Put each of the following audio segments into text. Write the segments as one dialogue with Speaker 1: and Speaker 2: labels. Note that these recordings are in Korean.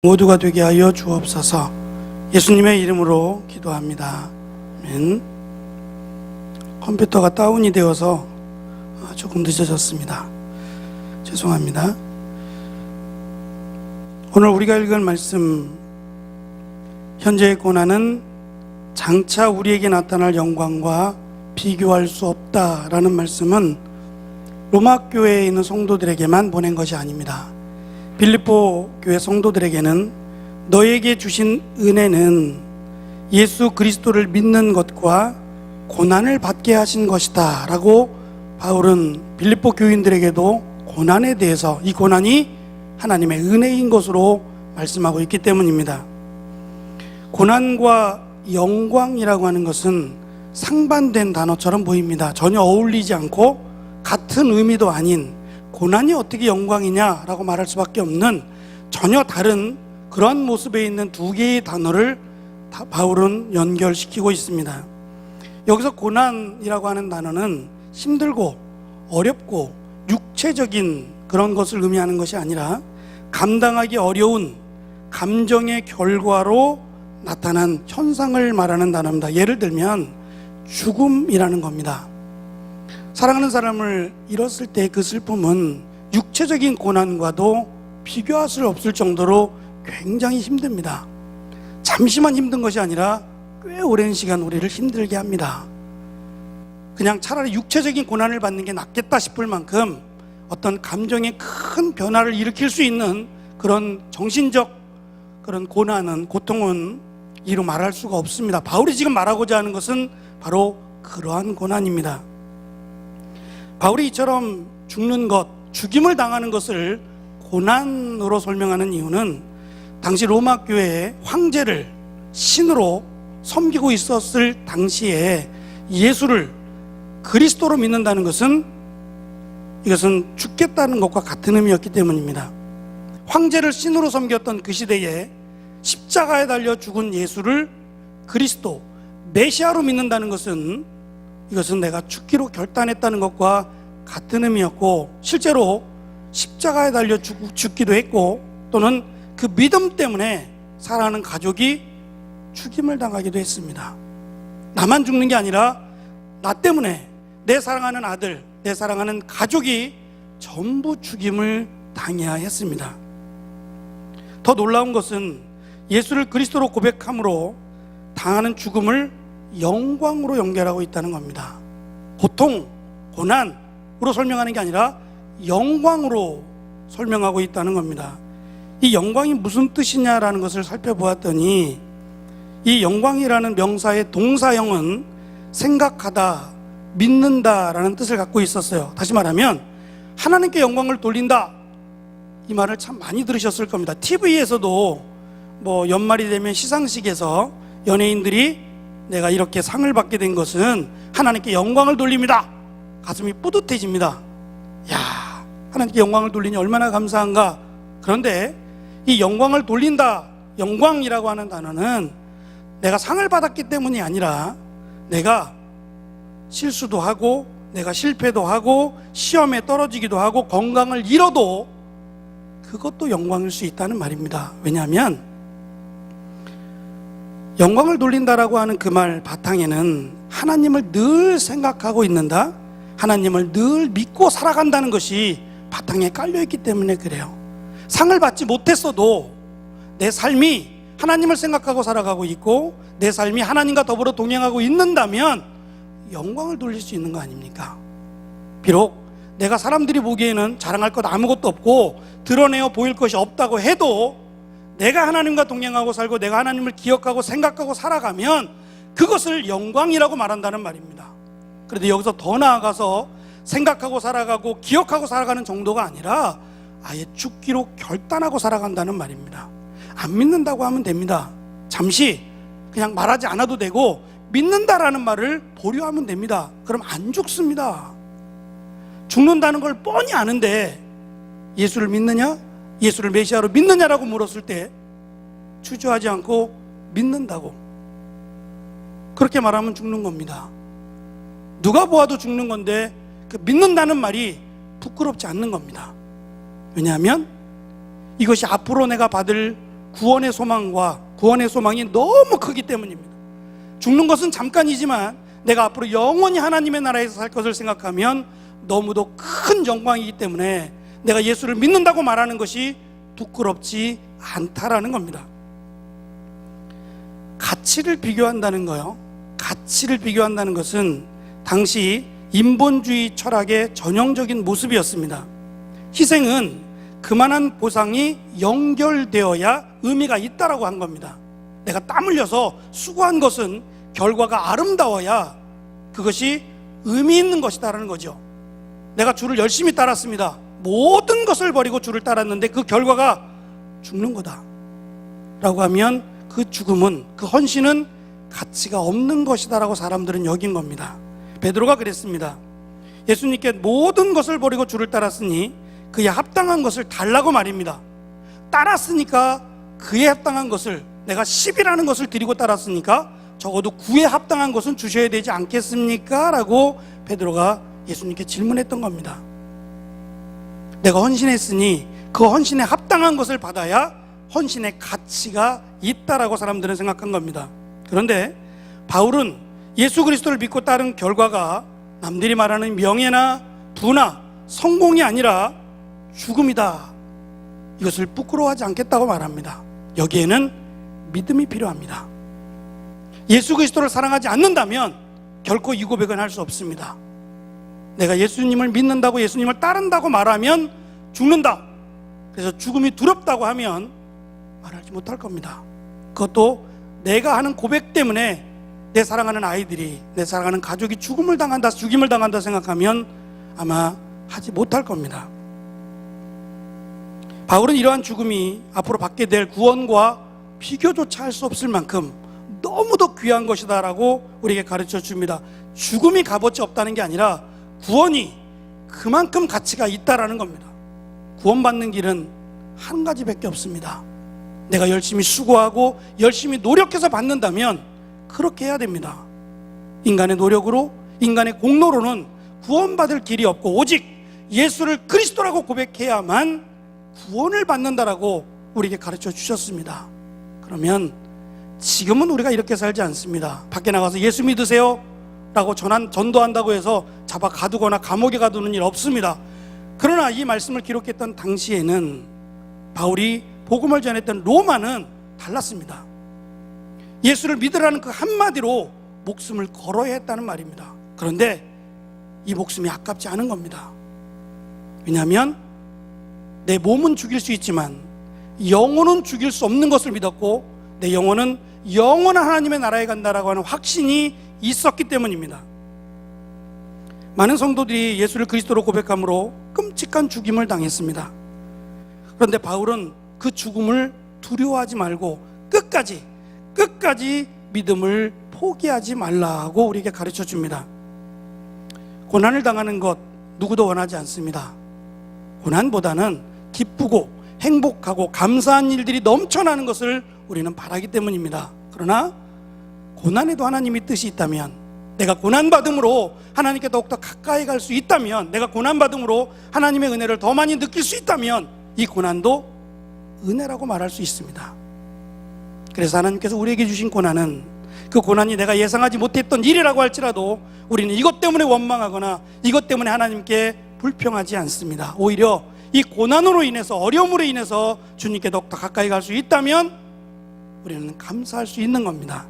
Speaker 1: 모두가 되게 하여 주옵소서. 예수님의 이름으로 기도합니다. 아멘. 컴퓨터가 다운이 되어서 조금 늦어졌습니다. 죄송합니다. 오늘 우리가 읽은 말씀, 현재의 고난은 장차 우리에게 나타날 영광과 비교할 수 없다라는 말씀은 로마 교회에 있는 성도들에게만 보낸 것이 아닙니다. 빌립보 교회 성도들에게는 너에게 주신 은혜는 예수 그리스도를 믿는 것과 고난을 받게 하신 것이다 라고 바울은 빌립보 교인들에게도 고난에 대해서 이 고난이 하나님의 은혜인 것으로 말씀하고 있기 때문입니다. 고난과 영광이라고 하는 것은 상반된 단어처럼 보입니다. 전혀 어울리지 않고 같은 의미도 아닌, 고난이 어떻게 영광이냐라고 말할 수밖에 없는 전혀 다른 그런 모습에 있는 두 개의 단어를 바울은 연결시키고 있습니다. 여기서 고난이라고 하는 단어는 힘들고 어렵고 육체적인 그런 것을 의미하는 것이 아니라 감당하기 어려운 감정의 결과로 나타난 현상을 말하는 단어입니다. 예를 들면 죽음이라는 겁니다. 사랑하는 사람을 잃었을 때 그 슬픔은 육체적인 고난과도 비교할 수 없을 정도로 굉장히 힘듭니다. 잠시만 힘든 것이 아니라 꽤 오랜 시간 우리를 힘들게 합니다. 그냥 차라리 육체적인 고난을 받는 게 낫겠다 싶을 만큼 어떤 감정의 큰 변화를 일으킬 수 있는 그런 정신적 그런 고통은 이루 말할 수가 없습니다. 바울이 지금 말하고자 하는 것은 바로 그러한 고난입니다. 바울이 이처럼 죽는 것, 죽임을 당하는 것을 고난으로 설명하는 이유는 당시 로마 교회의 황제를 신으로 섬기고 있었을 당시에 예수를 그리스도로 믿는다는 것은 이것은 죽겠다는 것과 같은 의미였기 때문입니다. 황제를 신으로 섬겼던 그 시대에 십자가에 달려 죽은 예수를 그리스도, 메시아로 믿는다는 것은 이것은 내가 죽기로 결단했다는 것과 같은 의미였고, 실제로 십자가에 달려 죽기도 했고, 또는 그 믿음 때문에 사랑하는 가족이 죽임을 당하기도 했습니다. 나만 죽는 게 아니라 나 때문에 내 사랑하는 아들, 내 사랑하는 가족이 전부 죽임을 당해야 했습니다. 더 놀라운 것은 예수를 그리스도로 고백함으로 당하는 죽음을 영광으로 연결하고 있다는 겁니다. 고통, 고난으로 설명하는 게 아니라 영광으로 설명하고 있다는 겁니다. 이 영광이 무슨 뜻이냐라는 것을 살펴보았더니 이 영광이라는 명사의 동사형은 생각하다, 믿는다라는 뜻을 갖고 있었어요. 다시 말하면 하나님께 영광을 돌린다, 이 말을 참 많이 들으셨을 겁니다. TV에서도 연말이 되면 시상식에서 연예인들이 내가 이렇게 상을 받게 된 것은 하나님께 영광을 돌립니다, 가슴이 뿌듯해집니다. 야, 하나님께 영광을 돌리니 얼마나 감사한가. 그런데 이 영광을 돌린다, 영광이라고 하는 단어는 내가 상을 받았기 때문이 아니라 내가 실수도 하고 내가 실패도 하고 시험에 떨어지기도 하고 건강을 잃어도 그것도 영광일 수 있다는 말입니다. 왜냐하면 영광을 돌린다라고 하는 그 말 바탕에는 하나님을 늘 생각하고 있는다, 하나님을 늘 믿고 살아간다는 것이 바탕에 깔려있기 때문에 그래요. 상을 받지 못했어도 내 삶이 하나님을 생각하고 살아가고 있고 내 삶이 하나님과 더불어 동행하고 있는다면 영광을 돌릴 수 있는 거 아닙니까? 비록 내가 사람들이 보기에는 자랑할 것 아무것도 없고 드러내어 보일 것이 없다고 해도 내가 하나님과 동행하고 살고 내가 하나님을 기억하고 생각하고 살아가면 그것을 영광이라고 말한다는 말입니다. 그런데 여기서 더 나아가서 생각하고 살아가고 기억하고 살아가는 정도가 아니라 아예 죽기로 결단하고 살아간다는 말입니다. 안 믿는다고 하면 됩니다. 잠시 그냥 말하지 않아도 되고 믿는다라는 말을 보류하면 됩니다. 그럼 안 죽습니다. 죽는다는 걸 뻔히 아는데 예수를 믿느냐? 예수를 메시아로 믿느냐라고 물었을 때 주저하지 않고 믿는다고, 그렇게 말하면 죽는 겁니다. 누가 보아도 죽는 건데 그 믿는다는 말이 부끄럽지 않는 겁니다. 왜냐하면 이것이 앞으로 내가 받을 구원의 소망이 너무 크기 때문입니다. 죽는 것은 잠깐이지만 내가 앞으로 영원히 하나님의 나라에서 살 것을 생각하면 너무도 큰 영광이기 때문에 내가 예수를 믿는다고 말하는 것이 부끄럽지 않다라는 겁니다. 가치를 비교한다는 것은 당시 인본주의 철학의 전형적인 모습이었습니다. 희생은 그만한 보상이 연결되어야 의미가 있다라고 한 겁니다. 내가 땀 흘려서 수고한 것은 결과가 아름다워야 그것이 의미 있는 것이다라는 거죠. 내가 주를 열심히 따랐습니다. 모든 것을 버리고 주를 따랐는데 그 결과가 죽는 거다 라고 하면 그 죽음은, 그 헌신은 가치가 없는 것이다라고 사람들은 여긴 겁니다. 베드로가 그랬습니다. 예수님께 모든 것을 버리고 주를 따랐으니 그에 합당한 것을 달라고 말입니다. 따랐으니까 그에 합당한 것을, 내가 10이라는 것을 드리고 따랐으니까 적어도 9에 합당한 것은 주셔야 되지 않겠습니까? 라고 베드로가 예수님께 질문했던 겁니다. 내가 헌신했으니 그 헌신에 합당한 것을 받아야 헌신의 가치가 있다라고 사람들은 생각한 겁니다. 그런데 바울은 예수 그리스도를 믿고 따른 결과가 남들이 말하는 명예나 부나 성공이 아니라 죽음이다. 이것을 부끄러워하지 않겠다고 말합니다. 여기에는 믿음이 필요합니다. 예수 그리스도를 사랑하지 않는다면 결코 이 고백은 할 수 없습니다. 내가 예수님을 믿는다고, 예수님을 따른다고 말하면 죽는다. 그래서 죽음이 두렵다고 하면 말하지 못할 겁니다. 그것도 내가 하는 고백 때문에 내 사랑하는 아이들이, 내 사랑하는 가족이 죽임을 당한다 생각하면 아마 하지 못할 겁니다. 바울은 이러한 죽음이 앞으로 받게 될 구원과 비교조차 할 수 없을 만큼 너무도 귀한 것이다 라고 우리에게 가르쳐 줍니다. 죽음이 값어치 없다는 게 아니라 구원이 그만큼 가치가 있다라는 겁니다. 구원받는 길은 한 가지밖에 없습니다. 내가 열심히 수고하고 열심히 노력해서 받는다면 그렇게 해야 됩니다. 인간의 노력으로, 인간의 공로로는 구원받을 길이 없고 오직 예수를 그리스도라고 고백해야만 구원을 받는다라고 우리에게 가르쳐 주셨습니다. 그러면 지금은 우리가 이렇게 살지 않습니다. 밖에 나가서 예수 믿으세요 라고 전도한다고 해서 잡아 가두거나 감옥에 가두는 일 없습니다. 그러나 이 말씀을 기록했던 당시에는 바울이 복음을 전했던 로마는 달랐습니다. 예수를 믿으라는 그 한마디로 목숨을 걸어야 했다는 말입니다. 그런데 이 목숨이 아깝지 않은 겁니다. 왜냐하면 내 몸은 죽일 수 있지만 영혼은 죽일 수 없는 것을 믿었고 내 영혼은 영원한 하나님의 나라에 간다라고 하는 확신이 있었기 때문입니다. 많은 성도들이 예수를 그리스도로 고백함으로 끔찍한 죽임을 당했습니다. 그런데 바울은 그 죽음을 두려워하지 말고 끝까지 믿음을 포기하지 말라고 우리에게 가르쳐 줍니다. 고난을 당하는 것 누구도 원하지 않습니다. 고난보다는 기쁘고 행복하고 감사한 일들이 넘쳐나는 것을 우리는 바라기 때문입니다. 그러나 고난에도 하나님의 뜻이 있다면, 내가 고난받음으로 하나님께 더욱더 가까이 갈 수 있다면, 내가 고난받음으로 하나님의 은혜를 더 많이 느낄 수 있다면 이 고난도 은혜라고 말할 수 있습니다. 그래서 하나님께서 우리에게 주신 고난은, 그 고난이 내가 예상하지 못했던 일이라고 할지라도 우리는 이것 때문에 원망하거나 이것 때문에 하나님께 불평하지 않습니다. 오히려 이 고난으로 인해서, 어려움으로 인해서 주님께 더욱더 가까이 갈 수 있다면 우리는 감사할 수 있는 겁니다.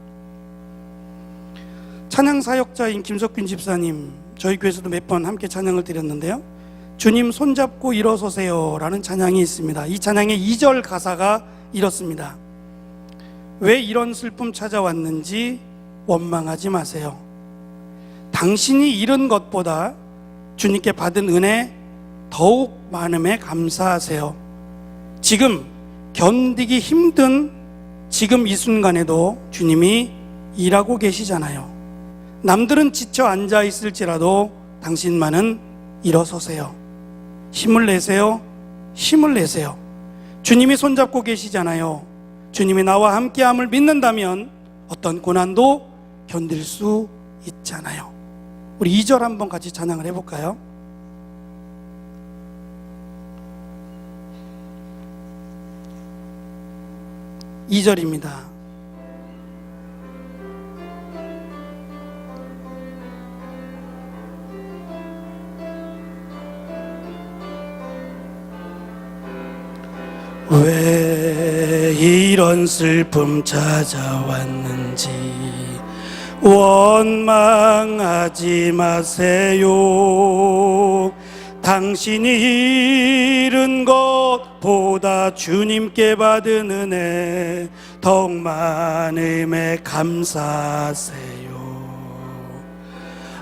Speaker 1: 찬양 사역자인 김석균 집사님, 저희 교회에서도 몇 번 함께 찬양을 드렸는데요, 주님 손잡고 일어서세요 라는 찬양이 있습니다. 이 찬양의 2절 가사가 이렇습니다. 왜 이런 슬픔 찾아왔는지 원망하지 마세요. 당신이 잃은 것보다 주님께 받은 은혜 더욱 많음에 감사하세요. 지금 견디기 힘든 지금 이 순간에도 주님이 일하고 계시잖아요. 남들은 지쳐 앉아 있을지라도 당신만은 일어서세요. 힘을 내세요. 힘을 내세요. 주님이 손잡고 계시잖아요. 주님이 나와 함께함을 믿는다면 어떤 고난도 견딜 수 있잖아요. 우리 2절 한번 같이 찬양을 해볼까요? 2절입니다. 왜 이런 슬픔 찾아왔는지 원망하지 마세요. 당신이 잃은 것보다 주님께 받은 은혜 더욱 많음에 감사하세요.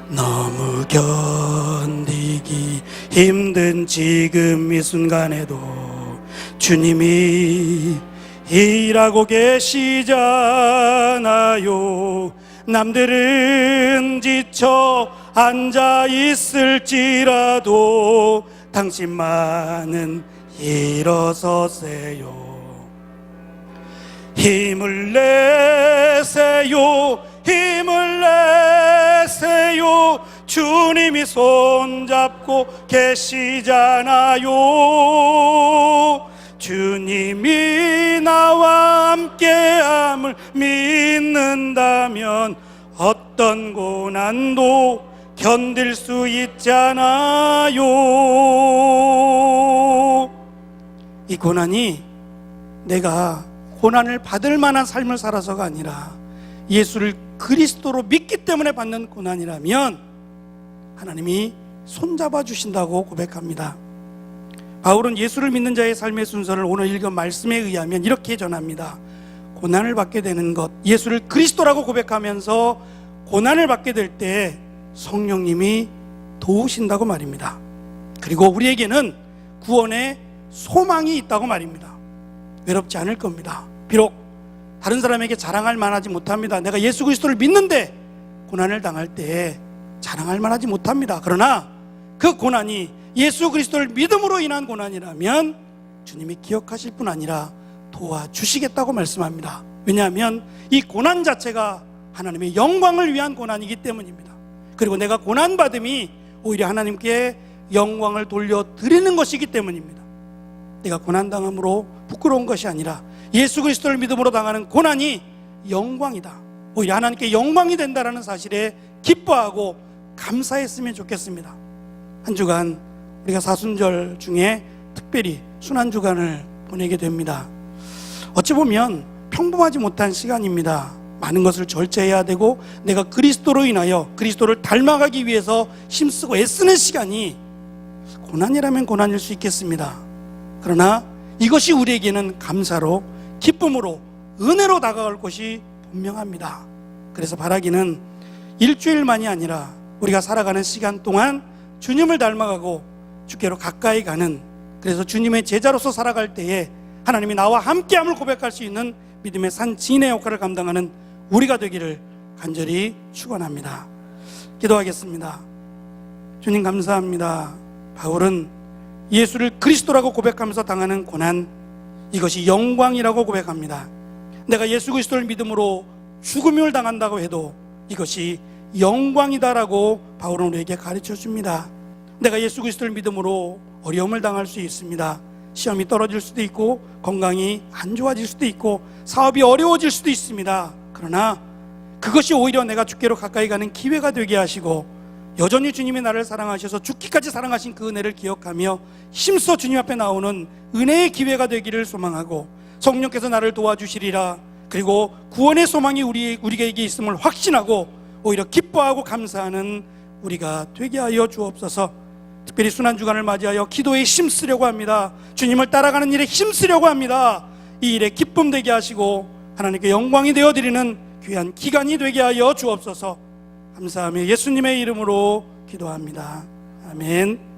Speaker 1: 너무 견디기 힘든 지금 이 순간에도 주님이 일하고 계시잖아요. 남들은 지쳐 앉아 있을지라도 당신만은 일어서세요. 힘을 내세요. 힘을 내세요. 주님이 손잡고 계시잖아요. 주님이 나와 함께함을 믿는다면 어떤 고난도 견딜 수 있잖아요. 이 고난이 내가 고난을 받을 만한 삶을 살아서가 아니라 예수를 그리스도로 믿기 때문에 받는 고난이라면 하나님이 손잡아 주신다고 고백합니다. 바울은 예수를 믿는 자의 삶의 순서를 오늘 읽은 말씀에 의하면 이렇게 전합니다. 고난을 받게 되는 것, 예수를 그리스도라고 고백하면서 고난을 받게 될 때 성령님이 도우신다고 말입니다. 그리고 우리에게는 구원의 소망이 있다고 말입니다. 외롭지 않을 겁니다. 비록 다른 사람에게 자랑할 만하지 못합니다. 내가 예수 그리스도를 믿는데 고난을 당할 때 자랑할 만하지 못합니다. 그러나 그 고난이 예수 그리스도를 믿음으로 인한 고난이라면 주님이 기억하실 뿐 아니라 도와주시겠다고 말씀합니다. 왜냐하면 이 고난 자체가 하나님의 영광을 위한 고난이기 때문입니다. 그리고 내가 고난받음이 오히려 하나님께 영광을 돌려드리는 것이기 때문입니다. 내가 고난당함으로 부끄러운 것이 아니라 예수 그리스도를 믿음으로 당하는 고난이 영광이다, 오히려 하나님께 영광이 된다는 사실에 기뻐하고 감사했으면 좋겠습니다. 한 주간 우리가 사순절 중에 특별히 순환주간을 보내게 됩니다. 어찌 보면 평범하지 못한 시간입니다. 많은 것을 절제해야 되고 내가 그리스도로 인하여 그리스도를 닮아가기 위해서 힘쓰고 애쓰는 시간이 고난이라면 고난일 수 있겠습니다. 그러나 이것이 우리에게는 감사로, 기쁨으로, 은혜로 다가갈 것이 분명합니다. 그래서 바라기는 일주일만이 아니라 우리가 살아가는 시간 동안 주님을 닮아가고 주께로 가까이 가는, 그래서 주님의 제자로서 살아갈 때에 하나님이 나와 함께함을 고백할 수 있는 믿음의 산 지인의 역할을 감당하는 우리가 되기를 간절히 축원합니다. 기도하겠습니다. 주님 감사합니다. 바울은 예수를 그리스도라고 고백하면서 당하는 고난, 이것이 영광이라고 고백합니다. 내가 예수 그리스도를 믿음으로 죽음을 당한다고 해도 이것이 영광이다라고 바울은 우리에게 가르쳐 줍니다. 내가 예수 그리스도를 믿음으로 어려움을 당할 수 있습니다. 시험이 떨어질 수도 있고 건강이 안 좋아질 수도 있고 사업이 어려워질 수도 있습니다. 그러나 그것이 오히려 내가 주께로 가까이 가는 기회가 되게 하시고 여전히 주님이 나를 사랑하셔서 죽기까지 사랑하신 그 은혜를 기억하며 힘써 주님 앞에 나오는 은혜의 기회가 되기를 소망하고 성령께서 나를 도와주시리라, 그리고 구원의 소망이 우리에게 있음을 확신하고 오히려 기뻐하고 감사하는 우리가 되게 하여 주옵소서. 특별히 순환주간을 맞이하여 기도에 힘쓰려고 합니다. 주님을 따라가는 일에 힘쓰려고 합니다. 이 일에 기쁨 되게 하시고 하나님께 영광이 되어드리는 귀한 기간이 되게 하여 주옵소서. 감사하며 예수님의 이름으로 기도합니다. 아멘.